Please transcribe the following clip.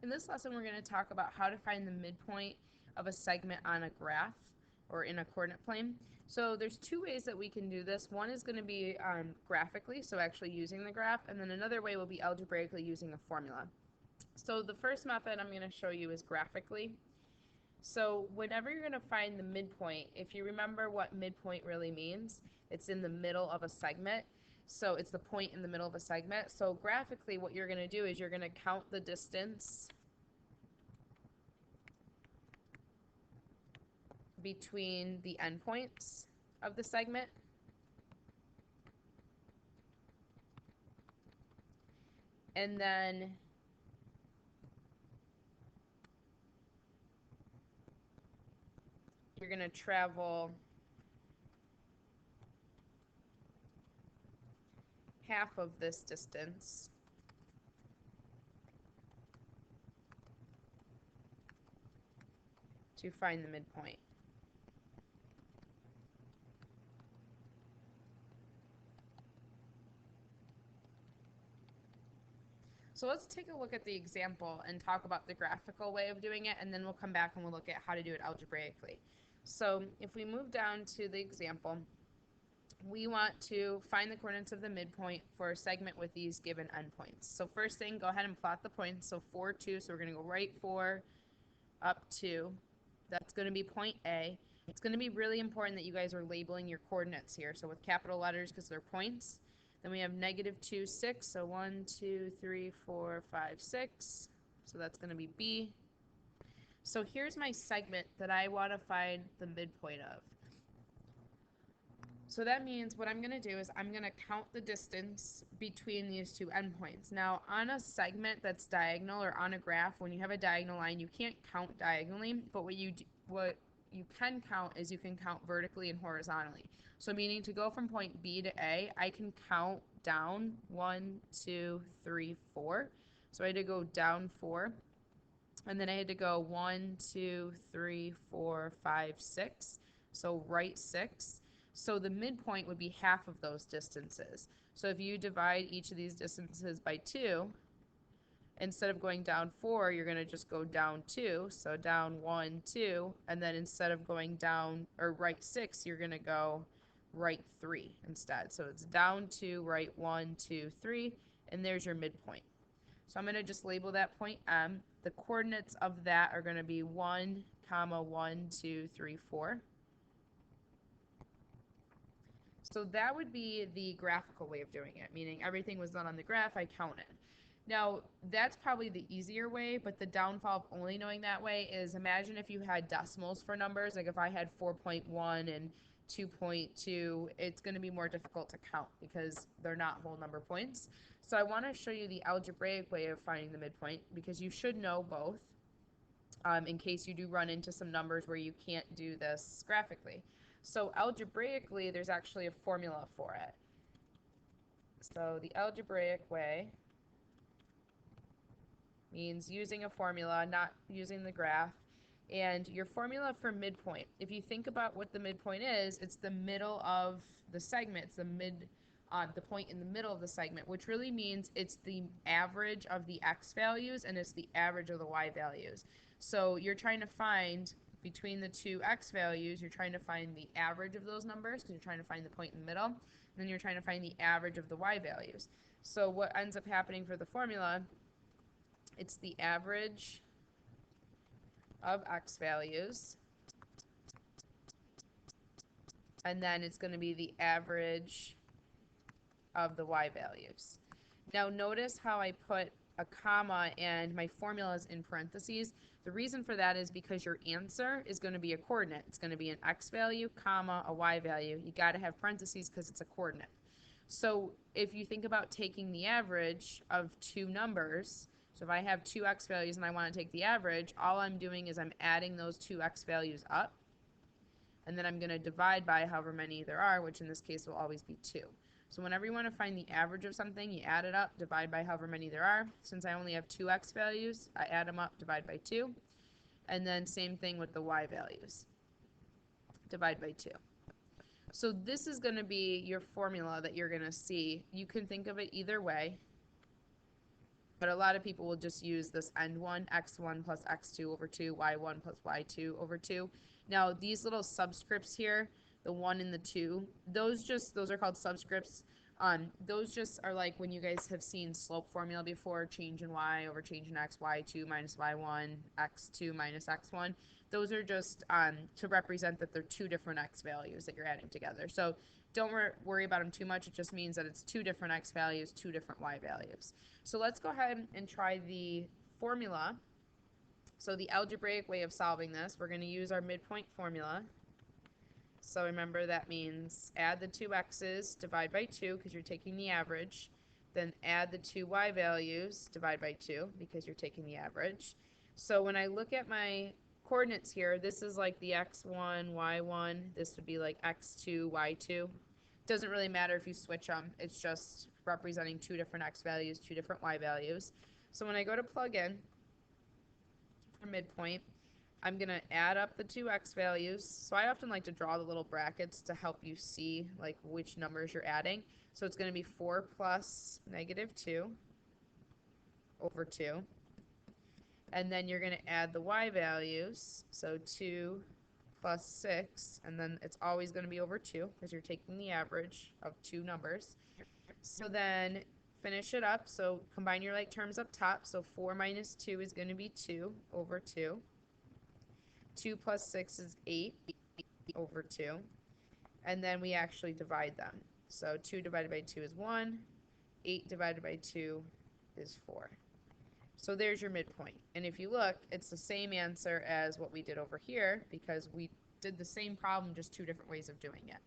In this lesson, we're going to talk about how to find the midpoint of a segment on a graph or in a coordinate plane. So there's two ways that we can do this. One is going to be graphically, so actually using the graph, and then another way will be algebraically using a formula. So the first method I'm going to show you is graphically. So whenever you're going to find the midpoint, if you remember what midpoint really means, it's in the middle of a segment. So it's the point in the middle of a segment. So graphically, what you're going to do is you're going to count the distance between the endpoints of the segment. And then you're going to travel half of this distance to find the midpoint. So let's take a look at the example and talk about the graphical way of doing it, and then we'll come back and we'll look at how to do it algebraically. So if we move down to the example, we want to find the coordinates of the midpoint for a segment with these given endpoints. So first thing, go ahead and plot the points. So 4, 2, so we're going to go right 4, up 2. That's going to be point A. It's going to be really important that you guys are labeling your coordinates here. So with capital letters because they're points. Then we have -2, 6. So 1, 2, 3, 4, 5, 6. So that's going to be B. So here's my segment that I want to find the midpoint of. So that means what I'm going to do is I'm going to count the distance between these two endpoints. Now, on a segment that's diagonal or on a graph, when you have a diagonal line, you can't count diagonally, but what you can count is you can count vertically and horizontally. So meaning to go from point B to A, I can count down 1, 2, 3, 4. So I had to go down 4. And then I had to go 1, 2, 3, 4, 5, 6. So right 6. So the midpoint would be half of those distances. So if you divide each of these distances by 2, instead of going down 4, you're going to just go down 2. So down 1, 2. And then instead of going down or right 6, you're going to go right 3 instead. So it's down 2, right 1, 2, 3. And there's your midpoint. So I'm going to just label that point M. The coordinates of that are going to be 1, 1, 2, 3, 4. So that would be the graphical way of doing it, meaning everything was done on the graph, I counted. Now, that's probably the easier way, but the downfall of only knowing that way is imagine if you had decimals for numbers, like if I had 4.1 and 2.2, it's going to be more difficult to count because they're not whole number points. So I want to show you the algebraic way of finding the midpoint because you should know both in case you do run into some numbers where you can't do this graphically. So algebraically, there's actually a formula for it. So the algebraic way means using a formula, not using the graph. And your formula for midpoint, if you think about what the midpoint is, it's the middle of the segment. It's the point in the middle of the segment, which really means it's the average of the x values and it's the average of the y values. So you're trying to find between the two x values, you're trying to find the average of those numbers because you're trying to find the point in the middle. And then you're trying to find the average of the y values. So what ends up happening for the formula, it's the average of x values, and then it's going to be the average of the y values. Now notice how I put a comma and my formula is in parentheses. The reason for that is because your answer is going to be a coordinate. It's going to be an x value, comma, a y value. You got to have parentheses because it's a coordinate. So if you think about taking the average of two numbers, so if I have two x values and I want to take the average, all I'm doing is I'm adding those two x values up, and then I'm going to divide by however many there are, which in this case will always be 2. So whenever you want to find the average of something, you add it up, divide by however many there are. Since I only have two x values, I add them up, divide by 2. And then same thing with the y values. Divide by 2. So this is going to be your formula that you're going to see. You can think of it either way. but a lot of people will just use this end one, x1 plus x2 over 2, y1 plus y2 over 2. Now, these little subscripts here, the 1 and the 2, those are called subscripts. Those just are like when you guys have seen slope formula before, change in y over change in x, y2 minus y1, x2 minus x1. Those are just to represent that they're two different x values that you're adding together. So don't worry about them too much. It just means that it's two different x values, two different y values. So let's go ahead and try the formula. So the algebraic way of solving this, we're going to use our midpoint formula. So remember, that means add the two x's, divide by 2 because you're taking the average. Then add the two y values, divide by 2 because you're taking the average. So when I look at my coordinates here, this is like the x1, y1. This would be like x2, y2. Doesn't really matter if you switch them. It's just representing two different x values, two different y values. So when I go to plug in for midpoint, I'm going to add up the two x values. So I often like to draw the little brackets to help you see like which numbers you're adding. So it's going to be 4 plus negative 2 over 2. And then you're going to add the y values. So 2 plus 6, and then it's always going to be over 2 because you're taking the average of two numbers. So then finish it up. So combine your like terms up top. So 4 minus 2 is going to be 2 over 2. 2 plus 6 is 8 over 2. And then we actually divide them. So 2 divided by 2 is 1. 8 divided by 2 is 4. So there's your midpoint. And if you look, it's the same answer as what we did over here because we did the same problem, just two different ways of doing it.